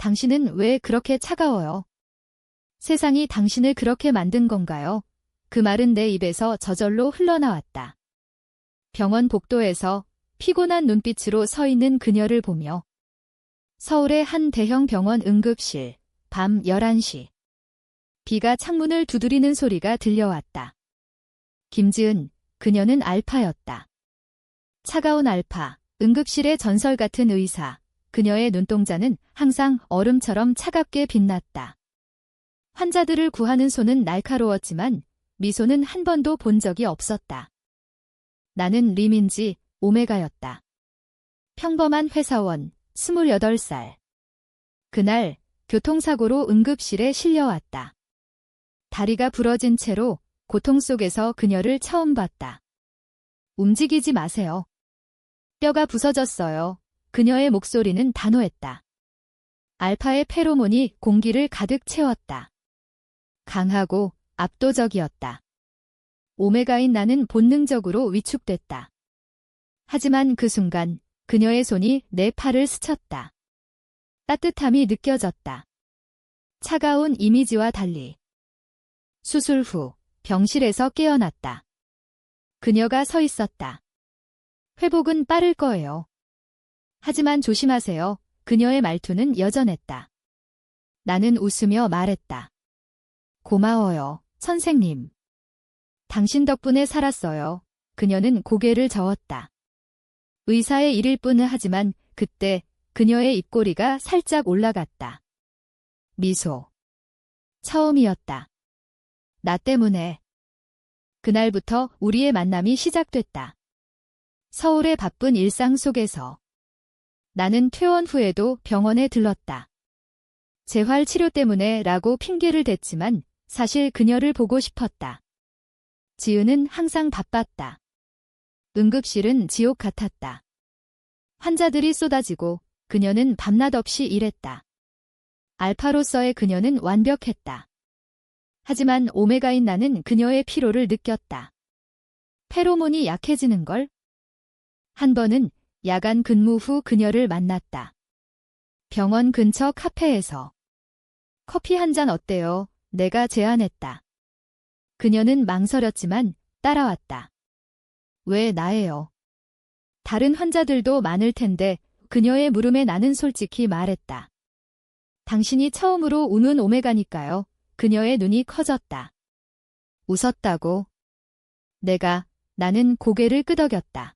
당신은 왜 그렇게 차가워요? 세상이 당신을 그렇게 만든 건가요? 그 말은 내 입에서 저절로 흘러나왔다. 병원 복도에서 피곤한 눈빛으로 서 있는 그녀를 보며 서울의 한 대형 병원 응급실, 밤 11시. 비가 창문을 두드리는 소리가 들려왔다. 김지은, 그녀는 알파였다. 차가운 알파, 응급실의 전설 같은 의사, 그녀의 눈동자는 항상 얼음처럼 차갑게 빛났다. 환자들을 구하는 손은 날카로웠지만 미소는 한 번도 본 적이 없었다. 나는 리민지, 오메가였다. 평범한 회사원, 28살. 그날 교통사고로 응급실에 실려왔다. 다리가 부러진 채로 고통 속에서 그녀를 처음 봤다. 움직이지 마세요. 뼈가 부서졌어요. 그녀의 목소리는 단호했다. 알파의 페로몬이 공기를 가득 채웠다. 강하고 압도적이었다. 오메가인 나는 본능적으로 위축됐다. 하지만 그 순간 그녀의 손이 내 팔을 스쳤다. 따뜻함이 느껴졌다. 차가운 이미지와 달리. 수술 후 병실에서 깨어났다. 그녀가 서 있었다. 회복은 빠를 거예요. 하지만 조심하세요. 그녀의 말투는 여전했다. 나는 웃으며 말했다. 고마워요, 선생님. 당신 덕분에 살았어요. 그녀는 고개를 저었다. 의사의 일일 뿐 하지만 그때 그녀의 입꼬리가 살짝 올라갔다. 미소. 처음이었다. 나 때문에. 그날부터 우리의 만남이 시작됐다. 서울의 바쁜 일상 속에서. 나는 퇴원 후에도 병원에 들렀다. 재활 치료 때문에 라고 핑계를 댔지만 사실 그녀를 보고 싶었다. 지은은 항상 바빴다. 응급실은 지옥 같았다. 환자들이 쏟아지고 그녀는 밤낮 없이 일했다. 알파로서의 그녀는 완벽했다. 하지만 오메가인 나는 그녀의 피로를 느꼈다. 페로몬이 약해지는 걸? 한 번은 야간 근무 후 그녀를 만났다. 병원 근처 카페에서. 커피 한 잔 어때요? 내가 제안했다. 그녀는 망설였지만 따라왔다. 왜 나예요? 다른 환자들도 많을 텐데 그녀의 물음에 나는 솔직히 말했다. 당신이 처음으로 우는 오메가니까요. 그녀의 눈이 커졌다. 웃었다고. 나는 고개를 끄덕였다.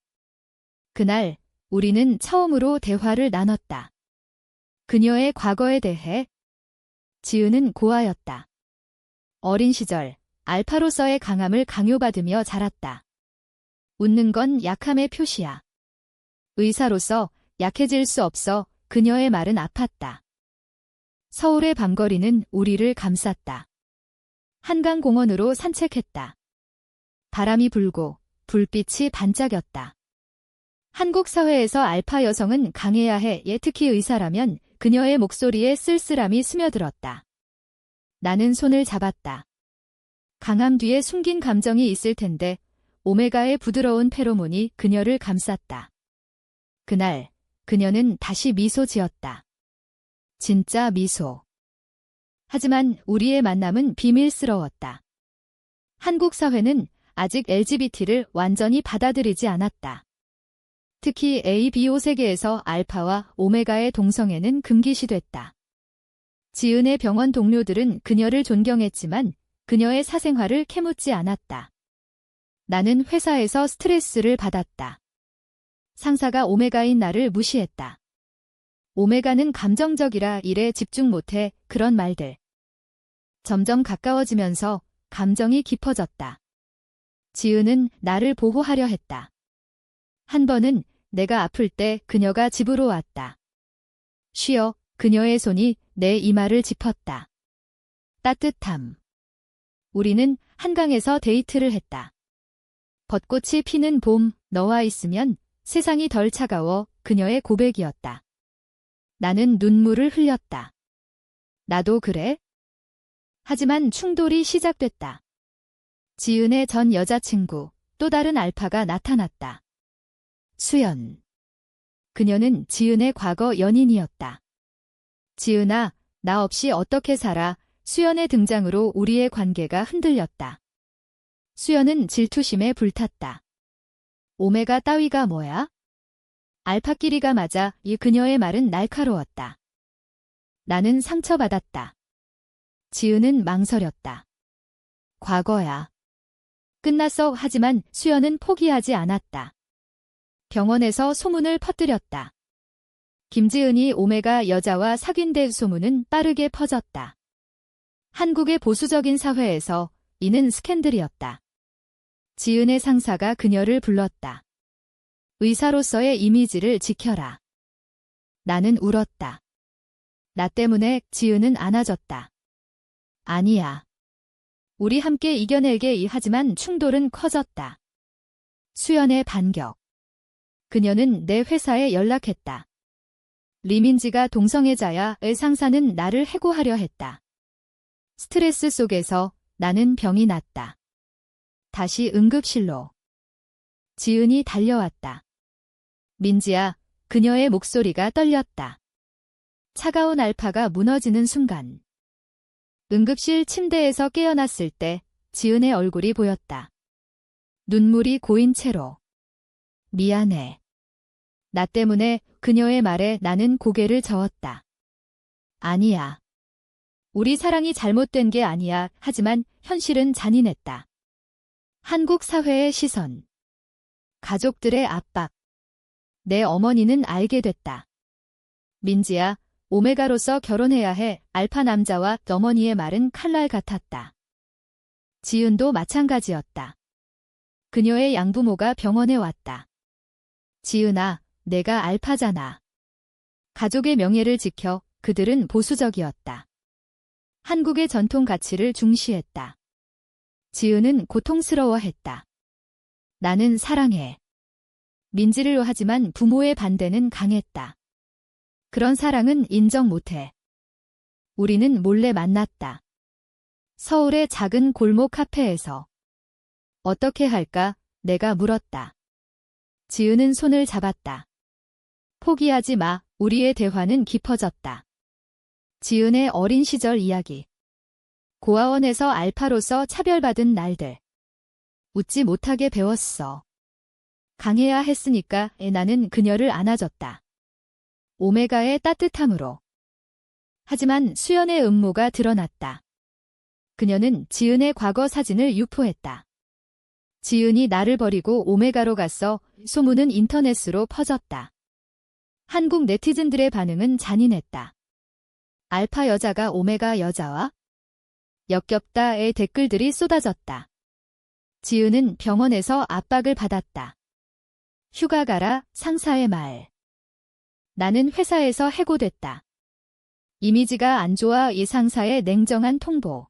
그날 우리는 처음으로 대화를 나눴다. 그녀의 과거에 대해. 지은은 고아였다. 어린 시절 알파로서의 강함을 강요받으며 자랐다. 웃는 건 약함의 표시야. 의사로서 약해질 수 없어. 그녀의 말은 아팠다. 서울의 밤거리는 우리를 감쌌다. 한강공원으로 산책했다. 바람이 불고 불빛이 반짝였다. 한국 사회에서 알파 여성은 강해야 해. 특히 의사라면 그녀의 목소리에 쓸쓸함이 스며들었다. 나는 손을 잡았다. 강함 뒤에 숨긴 감정이 있을 텐데 오메가의 부드러운 페로몬이 그녀를 감쌌다. 그날 그녀는 다시 미소 지었다. 진짜 미소. 하지만 우리의 만남은 비밀스러웠다. 한국 사회는 아직 LGBT를 완전히 받아들이지 않았다. 특히 ABO 세계에서 알파와 오메가의 동성애는 금기시됐다. 지은의 병원 동료들은 그녀를 존경했지만 그녀의 사생활을 캐묻지 않았다. 나는 회사에서 스트레스를 받았다. 상사가 오메가인 나를 무시했다. 오메가는 감정적이라 일에 집중 못해. 그런 말들. 점점 가까워지면서 감정이 깊어졌다. 지은은 나를 보호하려 했다. 한 번은 내가 아플 때 그녀가 집으로 왔다. 쉬어. 그녀의 손이 내 이마를 짚었다. 따뜻함. 우리는 한강에서 데이트를 했다. 벚꽃이 피는 봄, 너와 있으면 세상이 덜 차가워. 그녀의 고백이었다. 나는 눈물을 흘렸다. 나도 그래? 하지만 충돌이 시작됐다. 지은의 전 여자친구, 또 다른 알파가 나타났다. 수연. 그녀는 지은의 과거 연인이었다. 지은아, 나 없이 어떻게 살아? 수연의 등장으로 우리의 관계가 흔들렸다. 수연은 질투심에 불탔다. 오메가 따위가 뭐야? 알파끼리가 맞아. 이 그녀의 말은 날카로웠다. 나는 상처받았다. 지은은 망설였다. 과거야. 끝났어. 하지만 수연은 포기하지 않았다. 병원에서 소문을 퍼뜨렸다. 김지은이 오메가 여자와 사귄 소문은 빠르게 퍼졌다. 한국의 보수적인 사회에서 이는 스캔들이었다. 지은의 상사가 그녀를 불렀다. 의사로서의 이미지를 지켜라. 나는 울었다. 나 때문에 지은은 안아줬다. 아니야. 우리 함께 이겨내게. 하지만 충돌은 커졌다. 수연의 반격. 그녀는 내 회사에 연락했다. 리민지가 동성애자야. 상사는 나를 해고하려 했다. 스트레스 속에서 나는 병이 났다. 다시 응급실로. 지은이 달려왔다. 민지야, 그녀의 목소리가 떨렸다. 차가운 알파가 무너지는 순간. 응급실 침대에서 깨어났을 때 지은의 얼굴이 보였다. 눈물이 고인 채로. 미안해. 나 때문에 그녀의 말에 나는 고개를 저었다. 아니야. 우리 사랑이 잘못된 게 아니야. 하지만 현실은 잔인했다. 한국 사회의 시선. 가족들의 압박. 내 어머니는 알게 됐다. 민지야, 오메가로서 결혼해야 해. 알파 남자와 어머니의 말은 칼날 같았다. 지은도 마찬가지였다. 그녀의 양부모가 병원에 왔다. 지은아, 내가 알파잖아. 가족의 명예를 지켜. 그들은 보수적이었다. 한국의 전통 가치를 중시했다. 지은은 고통스러워했다. 나는 사랑해. 민지를 하지만 부모의 반대는 강했다. 그런 사랑은 인정 못해. 우리는 몰래 만났다. 서울의 작은 골목 카페에서. 어떻게 할까? 내가 물었다. 지은은 손을 잡았다. 포기하지 마. 우리의 대화는 깊어졌다. 지은의 어린 시절 이야기. 고아원에서 알파로서 차별받은 날들. 웃지 못하게 배웠어. 강해야 했으니까 나는 그녀를 안아줬다. 오메가의 따뜻함으로. 하지만 수연의 음모가 드러났다. 그녀는 지은의 과거 사진을 유포했다. 지은이 나를 버리고 오메가로 갔어. 소문은 인터넷으로 퍼졌다. 한국 네티즌들의 반응은 잔인했다. 알파 여자가 오메가 여자와? 역겹다의 댓글들이 쏟아졌다. 지은은 병원에서 압박을 받았다. 휴가 가라, 상사의 말. 나는 회사에서 해고됐다. 이미지가 안 좋아. 이 상사의 냉정한 통보.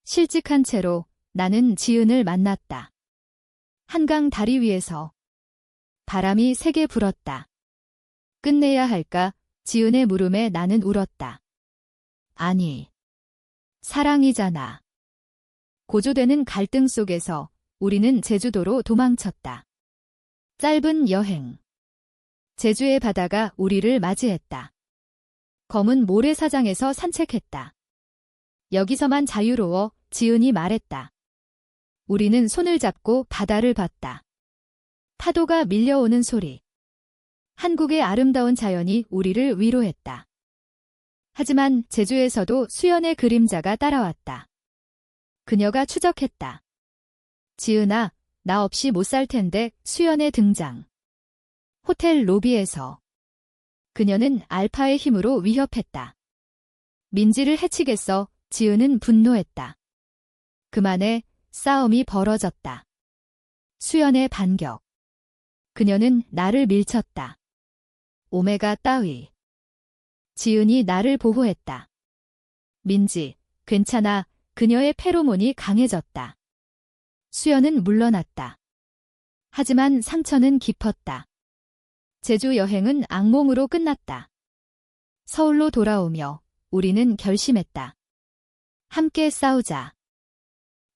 실직한 채로 나는 지은을 만났다. 한강 다리 위에서. 바람이 세게 불었다. 끝내야 할까? 지은의 물음에 나는 울었다. 아니. 사랑이잖아. 고조되는 갈등 속에서 우리는 제주도로 도망쳤다. 짧은 여행. 제주의 바다가 우리를 맞이했다. 검은 모래사장에서 산책했다. 여기서만 자유로워. 지은이 말했다. 우리는 손을 잡고 바다를 봤다. 파도가 밀려오는 소리. 한국의 아름다운 자연이 우리를 위로했다. 하지만 제주에서도 수연의 그림자가 따라왔다. 그녀가 추적했다. 지은아, 나 없이 못 살 텐데. 수연의 등장. 호텔 로비에서. 그녀는 알파의 힘으로 위협했다. 민지를 해치겠어. 지은은 분노했다. 그만해. 싸움이 벌어졌다. 수연의 반격. 그녀는 나를 밀쳤다. 오메가 따위. 지은이 나를 보호했다. 민지, 괜찮아. 그녀의 페로몬이 강해졌다. 수연은 물러났다. 하지만 상처는 깊었다. 제주 여행은 악몽으로 끝났다. 서울로 돌아오며 우리는 결심했다. 함께 싸우자.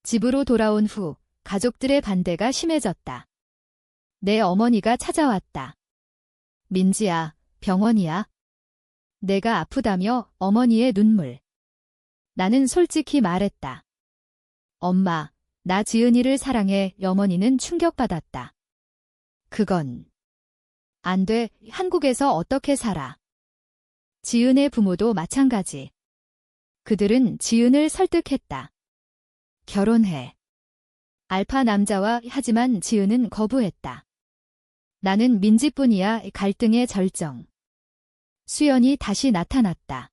집으로 돌아온 후 가족들의 반대가 심해졌다. 내 어머니가 찾아왔다. 민지야, 병원이야. 내가 아프다며 어머니의 눈물. 나는 솔직히 말했다. 엄마, 나 지은이를 사랑해. 어머니는 충격받았다. 그건 안 돼. 한국에서 어떻게 살아? 지은의 부모도 마찬가지. 그들은 지은을 설득했다. 결혼해. 알파 남자와. 하지만 지은은 거부했다. 나는 민지뿐이야. 갈등의 절정. 수연이 다시 나타났다.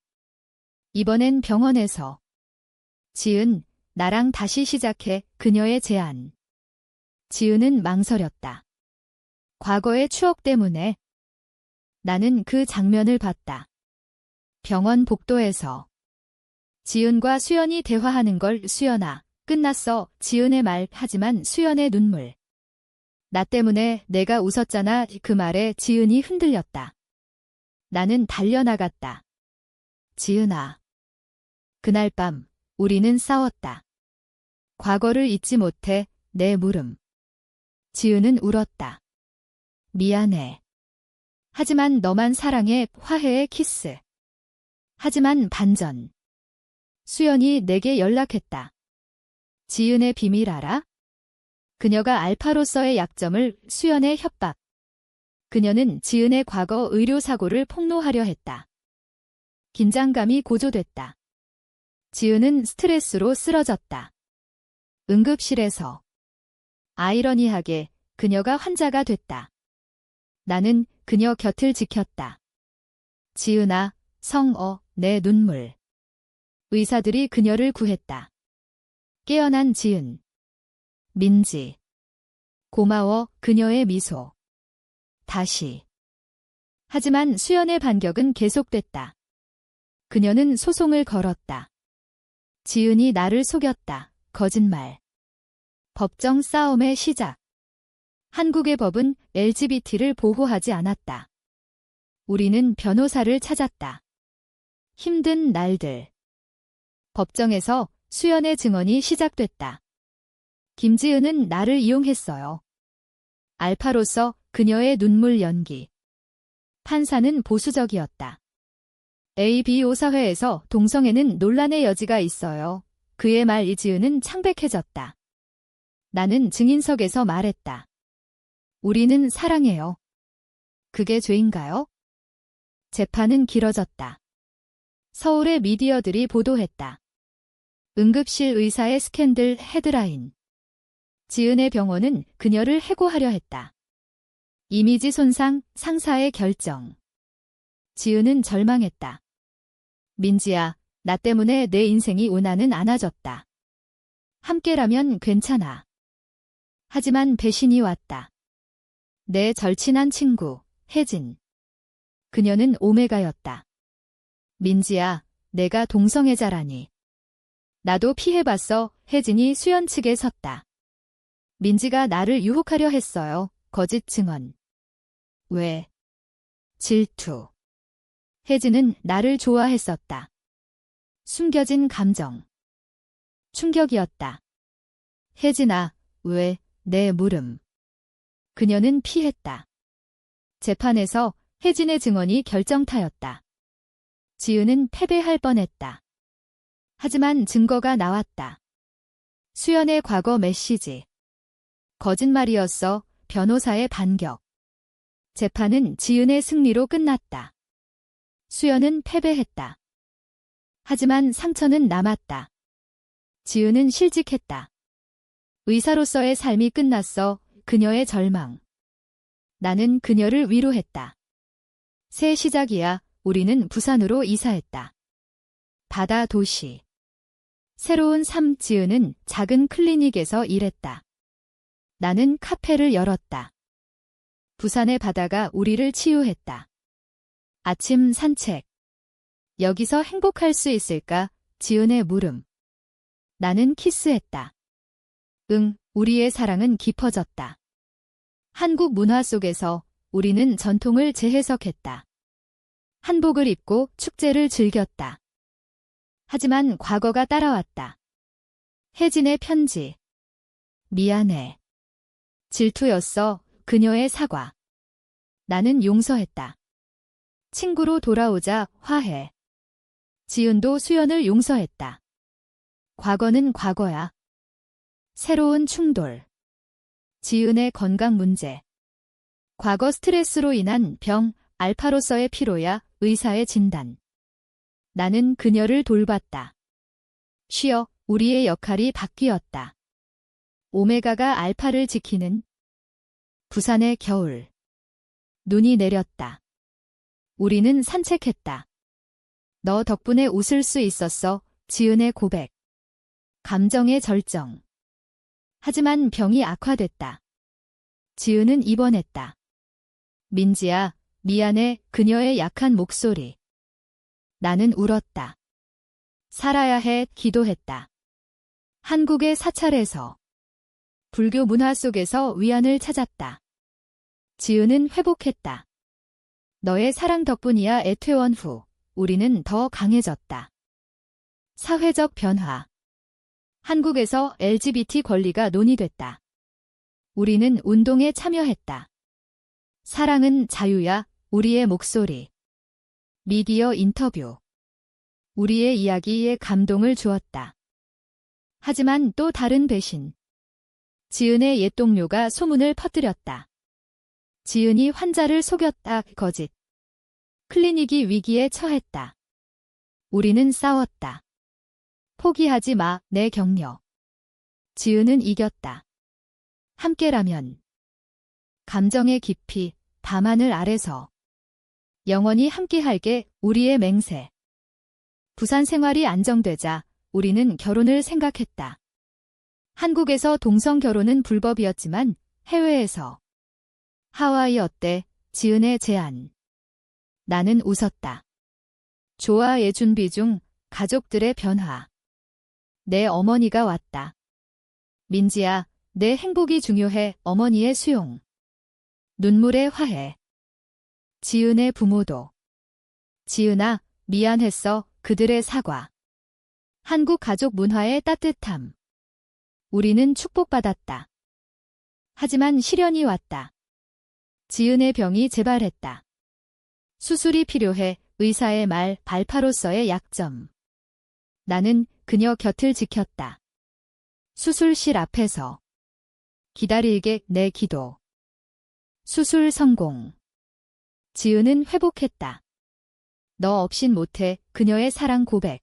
이번엔 병원에서. 지은, 나랑 다시 시작해. 그녀의 제안. 지은은 망설였다. 과거의 추억 때문에. 나는 그 장면을 봤다. 병원 복도에서. 지은과 수연이 대화하는 걸. 수연아, 끝났어. 지은의 말. 하지만 수연의 눈물. 나 때문에 내가 웃었잖아. 그 말에 지은이 흔들렸다. 나는 달려나갔다. 지은아. 그날 밤 우리는 싸웠다. 과거를 잊지 못해. 내 물음. 지은은 울었다. 미안해. 하지만 너만 사랑해. 화해의 키스. 하지만 반전. 수연이 내게 연락했다. 지은의 비밀 알아? 그녀가 알파로서의 약점을. 수연의 협박. 그녀는 지은의 과거 의료사고를 폭로하려 했다. 긴장감이 고조됐다. 지은은 스트레스로 쓰러졌다. 응급실에서. 아이러니하게 그녀가 환자가 됐다. 나는 그녀 곁을 지켰다. 지은아, 성어, 내 눈물. 의사들이 그녀를 구했다. 깨어난 지은. 민지. 고마워. 그녀의 미소. 다시. 하지만 수연의 반격은 계속됐다. 그녀는 소송을 걸었다. 지은이 나를 속였다. 거짓말. 법정 싸움의 시작. 한국의 법은 LGBT를 보호하지 않았다. 우리는 변호사를 찾았다. 힘든 날들. 법정에서 수연의 증언이 시작됐다. 김지은은 나를 이용했어요. 알파로서. 그녀의 눈물 연기. 판사는 보수적이었다. ABO 사회에서 동성애는 논란의 여지가 있어요. 그의 말. 이지은은 창백해졌다. 나는 증인석에서 말했다. 우리는 사랑해요. 그게 죄인가요? 재판은 길어졌다. 서울의 미디어들이 보도했다. 응급실 의사의 스캔들 헤드라인. 지은의 병원은 그녀를 해고하려 했다. 이미지 손상, 상사의 결정. 지은은 절망했다. 민지야, 나 때문에 내 인생이 원하는 않아졌다. 함께라면 괜찮아. 하지만 배신이 왔다. 내 절친한 친구, 혜진. 그녀는 오메가였다. 민지야, 내가 동성애자라니. 나도 피해봤어. 혜진이 수연 측에 섰다. 민지가 나를 유혹하려 했어요. 거짓 증언. 왜? 질투. 혜진은 나를 좋아했었다. 숨겨진 감정. 충격이었다. 혜진아, 왜? 내 물음. 그녀는 피했다. 재판에서 혜진의 증언이 결정타였다. 지은은 패배할 뻔했다. 하지만 증거가 나왔다. 수연의 과거 메시지. 거짓말이었어. 변호사의 반격. 재판은 지은의 승리로 끝났다. 수연은 패배했다. 하지만 상처는 남았다. 지은은 실직했다. 의사로서의 삶이 끝났어. 그녀의 절망. 나는 그녀를 위로했다. 새 시작이야. 우리는 부산으로 이사했다. 바다 도시. 새로운 삶. 지은은 작은 클리닉에서 일했다. 나는 카페를 열었다. 부산의 바다가 우리를 치유했다. 아침 산책. 여기서 행복할 수 있을까? 지은의 물음. 나는 키스했다. 응, 우리의 사랑은 깊어졌다. 한국 문화 속에서 우리는 전통을 재해석했다. 한복을 입고 축제를 즐겼다. 하지만 과거가 따라왔다. 혜진의 편지. 미안해. 질투였어. 그녀의 사과. 나는 용서했다. 친구로 돌아오자 화해. 지은도 수연을 용서했다. 과거는 과거야. 새로운 충돌. 지은의 건강 문제. 과거 스트레스로 인한 병, 알파로서의 피로야, 의사의 진단. 나는 그녀를 돌봤다. 쉬어, 우리의 역할이 바뀌었다. 오메가가 알파를 지키는 부산의 겨울. 눈이 내렸다. 우리는 산책했다. 너 덕분에 웃을 수 있었어, 지은의 고백. 감정의 절정. 하지만 병이 악화됐다. 지은은 입원했다. 민지야, 미안해, 그녀의 약한 목소리. 나는 울었다. 살아야 해, 기도했다. 한국의 사찰에서. 불교 문화 속에서 위안을 찾았다. 지은은 회복했다. 너의 사랑 덕분이야. 애퇴원 후 우리는 더 강해졌다. 사회적 변화. 한국에서 LGBT 권리가 논의됐다. 우리는 운동에 참여했다. 사랑은 자유야, 우리의 목소리. 미디어 인터뷰. 우리의 이야기에 감동을 주었다. 하지만 또 다른 배신. 지은의 옛 동료가 소문을 퍼뜨렸다. 지은이 환자를 속였다. 거짓. 클리닉이 위기에 처했다. 우리는 싸웠다. 포기하지 마, 내 격려. 지은은 이겼다. 함께라면. 감정의 깊이, 밤하늘 아래서. 영원히 함께할게, 우리의 맹세. 부산 생활이 안정되자 우리는 결혼을 생각했다. 한국에서 동성 결혼은 불법이었지만 해외에서. 하와이 어때? 지은의 제안. 나는 웃었다. 조화의 준비 중 가족들의 변화. 내 어머니가 왔다. 민지야, 내 행복이 중요해. 어머니의 수용. 눈물의 화해. 지은의 부모도. 지은아, 미안했어. 그들의 사과. 한국 가족 문화의 따뜻함. 우리는 축복받았다. 하지만 시련이 왔다. 지은의 병이 재발했다. 수술이 필요해. 의사의 말, 발파로서의 약점. 나는 그녀 곁을 지켰다. 수술실 앞에서. 기다릴게, 내 기도. 수술 성공. 지은은 회복했다. 너 없인 못해. 그녀의 사랑 고백.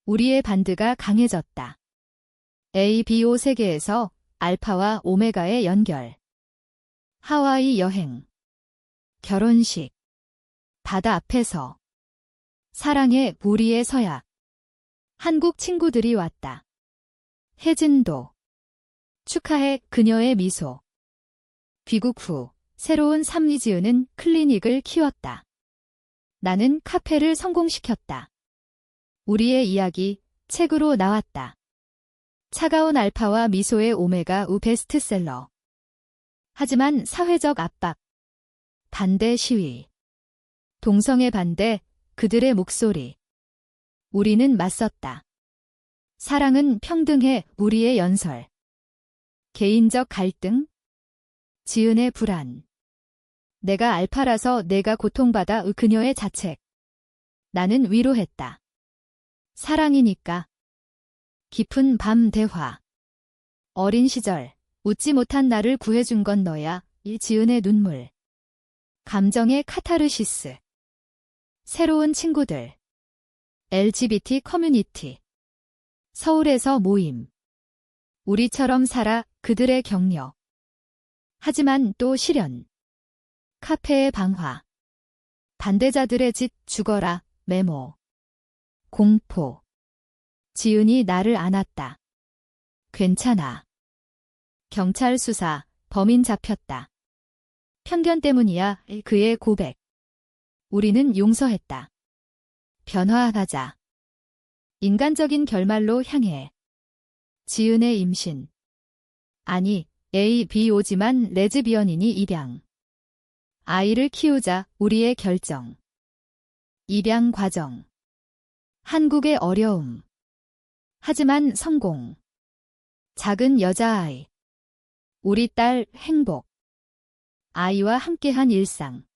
우리의 반드가 강해졌다. ABO 세계에서 알파와 오메가의 연결. 하와이 여행. 결혼식. 바다 앞에서. 사랑의 우리의 서약. 한국 친구들이 왔다. 혜진도. 축하해. 그녀의 미소. 귀국 후 새로운 삶이 지은은 클리닉을 키웠다. 나는 카페를 성공시켰다. 우리의 이야기, 책으로 나왔다. 차가운 알파와 미소의 오메가 우 베스트셀러. 하지만 사회적 압박. 반대 시위. 동성애 반대, 그들의 목소리. 우리는 맞섰다. 사랑은 평등해. 우리의 연설. 개인적 갈등. 지은의 불안. 내가 알파라서 내가 고통받아. 그녀의 자책. 나는 위로했다. 사랑이니까. 깊은 밤 대화. 어린 시절, 웃지 못한 나를 구해준 건 너야. 이 지은의 눈물. 감정의 카타르시스. 새로운 친구들. LGBT 커뮤니티. 서울에서 모임. 우리처럼 살아. 그들의 격려. 하지만 또 시련. 카페의 방화. 반대자들의 짓. 죽어라. 메모. 공포. 지은이 나를 안았다. 괜찮아. 경찰 수사. 범인 잡혔다. 편견 때문이야. 그의 고백. 우리는 용서했다. 변화하자. 인간적인 결말로 향해. 지은의 임신. 아니, ABO지만 레즈비언이니 입양. 아이를 키우자. 우리의 결정. 입양 과정. 한국의 어려움. 하지만 성공. 작은 여자아이. 우리 딸 행복. 아이와 함께한 일상.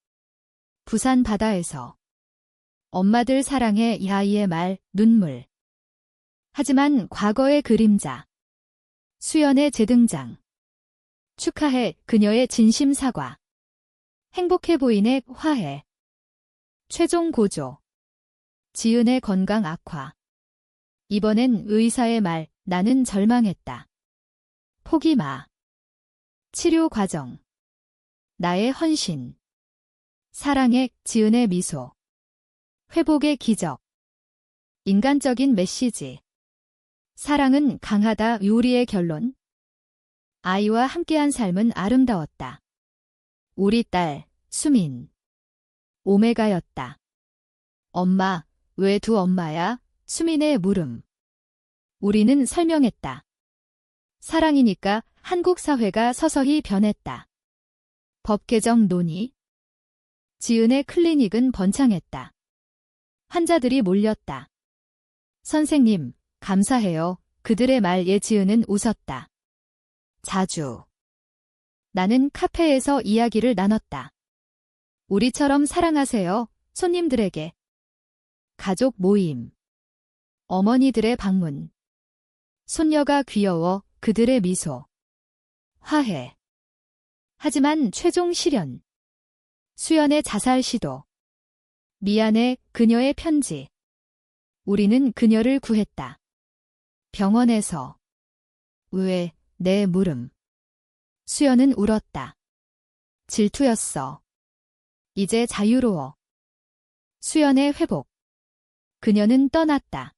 부산 바다에서 엄마들 사랑해 이 아이의 말, 눈물. 하지만 과거의 그림자. 수연의 재등장. 축하해 그녀의 진심 사과. 행복해 보이네 화해. 최종 고조. 지은의 건강 악화. 이번엔 의사의 말, 나는 절망했다. 포기 마. 치료 과정. 나의 헌신. 사랑해 지은의 미소. 회복의 기적. 인간적인 메시지. 사랑은 강하다 요리의 결론. 아이와 함께한 삶은 아름다웠다. 우리 딸, 수민. 오메가였다. 엄마, 왜 두 엄마야? 수민의 물음. 우리는 설명했다. 사랑이니까 한국 사회가 서서히 변했다. 법 개정 논의. 지은의 클리닉은 번창했다. 환자들이 몰렸다. 선생님, 감사해요. 그들의 말에 지은은 웃었다. 자주. 나는 카페에서 이야기를 나눴다. 우리처럼 사랑하세요, 손님들에게. 가족 모임. 어머니들의 방문. 손녀가 귀여워, 그들의 미소. 화해. 하지만 최종 실현. 수연의 자살 시도. 미안해, 그녀의 편지. 우리는 그녀를 구했다. 병원에서. 왜, 내 물음. 수연은 울었다. 질투였어. 이제 자유로워. 수연의 회복. 그녀는 떠났다.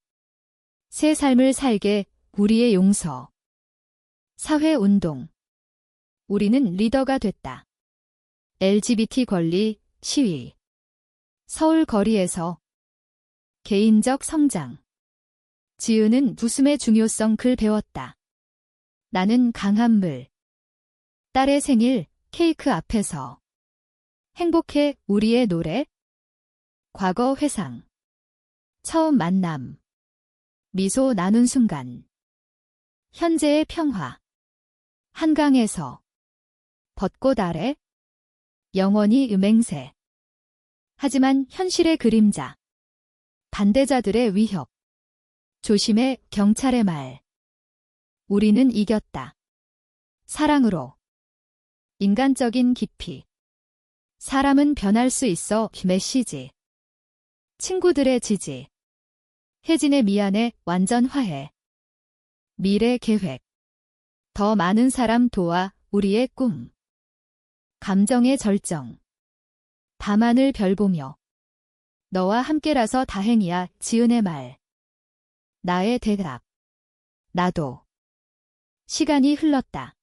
새 삶을 살게, 우리의 용서. 사회운동. 우리는 리더가 됐다. LGBT 권리, 시위. 서울 거리에서. 개인적 성장. 지은은 웃음의 중요성 글 배웠다. 나는 강한 물. 딸의 생일, 케이크 앞에서. 행복해, 우리의 노래. 과거 회상. 처음 만남. 미소 나눈 순간. 현재의 평화. 한강에서. 벚꽃 아래. 영원히 맹세. 하지만 현실의 그림자. 반대자들의 위협. 조심해, 경찰의 말. 우리는 이겼다. 사랑으로. 인간적인 깊이. 사람은 변할 수 있어, 메시지. 친구들의 지지. 혜진의 미안해, 완전 화해. 미래 계획. 더 많은 사람 도와, 우리의 꿈. 감정의 절정. 밤하늘 별 보며. 너와 함께라서 다행이야, 지은의 말. 나의 대답. 나도. 시간이 흘렀다.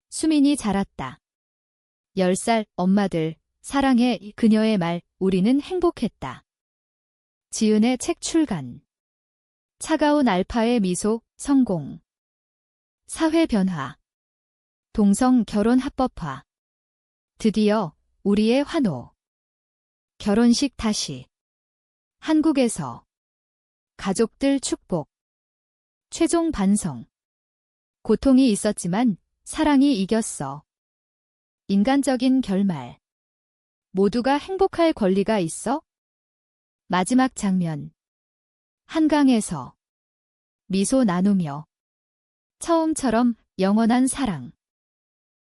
수민이 자랐다. 10살, 엄마들, 사랑해, 그녀의 말, 우리는 행복했다. 지은의 책 출간. 차가운 알파의 미소, 성공. 사회 변화. 동성 결혼 합법화. 드디어, 우리의 환호. 결혼식 다시. 한국에서. 가족들 축복. 최종 반성. 고통이 있었지만, 사랑이 이겼어. 인간적인 결말. 모두가 행복할 권리가 있어? 마지막 장면. 한강에서. 미소 나누며. 처음처럼 영원한 사랑.